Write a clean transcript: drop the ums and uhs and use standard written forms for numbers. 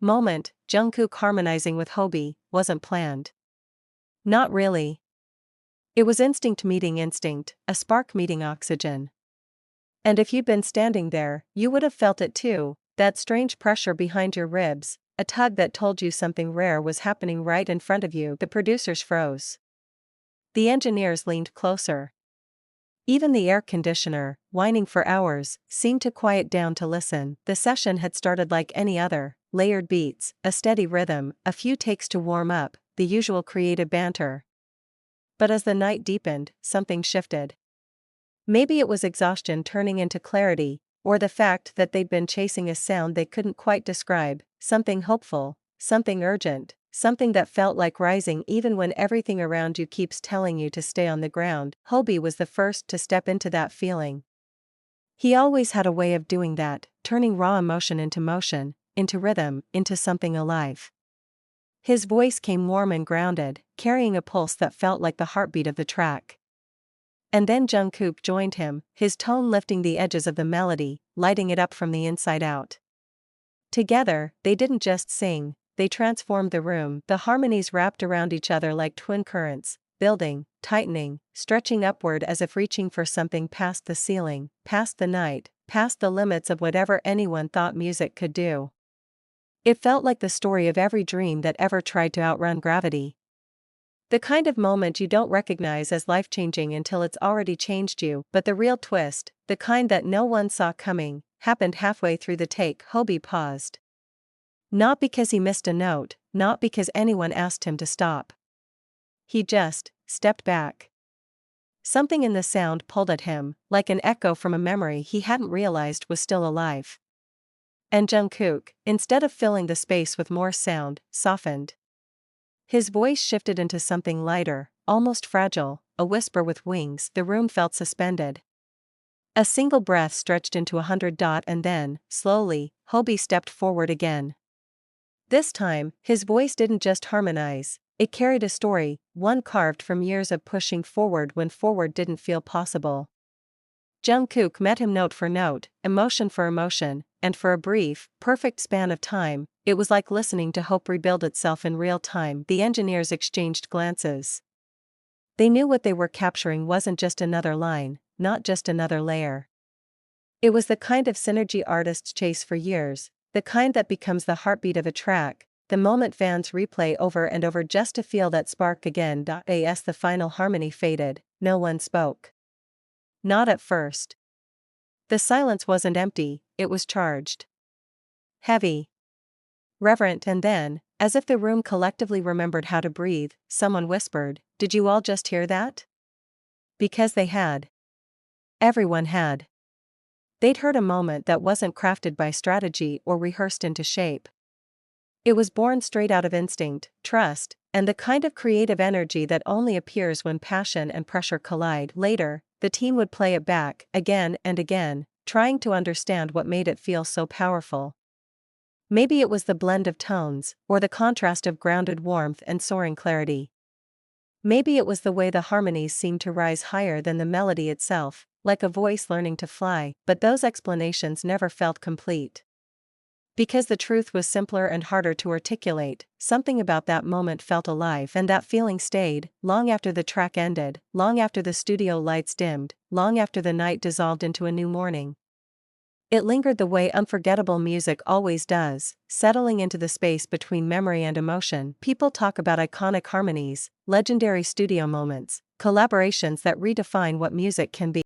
moment, Jungkook harmonizing with Hobie, wasn't planned. Not really. It was instinct meeting instinct, a spark meeting oxygen. And if you'd been standing there, you would have felt it too, that strange pressure behind your ribs, a tug that told you something rare was happening right in front of you. The producers froze. The engineers leaned closer. Even the air conditioner, whining for hours, seemed to quiet down to listen. The session had started like any other, layered beats, a steady rhythm, a few takes to warm up, the usual creative banter. But as the night deepened, something shifted. Maybe it was exhaustion turning into clarity, or the fact that they'd been chasing a sound they couldn't quite describe, something hopeful, something urgent, something that felt like rising even when everything around you keeps telling you to stay on the ground. Hobie was the first to step into that feeling. He always had a way of doing that, turning raw emotion, into rhythm, into something alive. His voice came warm and grounded, carrying a pulse that felt like the heartbeat of the track. And then Jungkook joined him, his tone lifting the edges of the melody, lighting it up from the inside out. Together, they didn't just sing, they transformed the room. The harmonies wrapped around each other like twin currents, building, tightening, stretching upward as if reaching for something past the ceiling, past the night, past the limits of whatever anyone thought music could do. It felt like the story of every dream that ever tried to outrun gravity. The kind of moment you don't recognize as life-changing until it's already changed you, but the real twist, the kind that no one saw coming, happened halfway through the take. Hobie paused. Not because he missed a note, not because anyone asked him to stop. He just stepped back. Something in the sound pulled at him, like an echo from a memory he hadn't realized was still alive. And Jungkook, instead of filling the space with more sound, softened. His voice shifted into something lighter, almost fragile, a whisper with wings. The room felt suspended. A single breath stretched into 100. And then, slowly, Hobie stepped forward again. This time, his voice didn't just harmonize, it carried a story, one carved from years of pushing forward when forward didn't feel possible. Jungkook met him note for note, emotion for emotion, and for a brief, perfect span of time, it was like listening to hope rebuild itself in real time. The engineers exchanged glances. They knew what they were capturing wasn't just another line, not just another layer. It was the kind of synergy artists chase for years, the kind that becomes the heartbeat of a track, the moment fans replay over and over just to feel that spark again. As the final harmony faded, no one spoke. Not at first. The silence wasn't empty, it was charged. Heavy. Reverent. And then, as if the room collectively remembered how to breathe, someone whispered, "Did you all just hear that?" Because they had. Everyone had. They'd heard a moment that wasn't crafted by strategy or rehearsed into shape. It was born straight out of instinct, trust, and the kind of creative energy that only appears when passion and pressure collide. Later, the team would play it back, again and again, trying to understand what made it feel so powerful. Maybe it was the blend of tones, or the contrast of grounded warmth and soaring clarity. Maybe it was the way the harmonies seemed to rise higher than the melody itself, like a voice learning to fly, but those explanations never felt complete. Because the truth was simpler and harder to articulate, something about that moment felt alive, and that feeling stayed, long after the track ended, long after the studio lights dimmed, long after the night dissolved into a new morning. It lingered the way unforgettable music always does, settling into the space between memory and emotion. People talk about iconic harmonies, legendary studio moments, collaborations that redefine what music can be.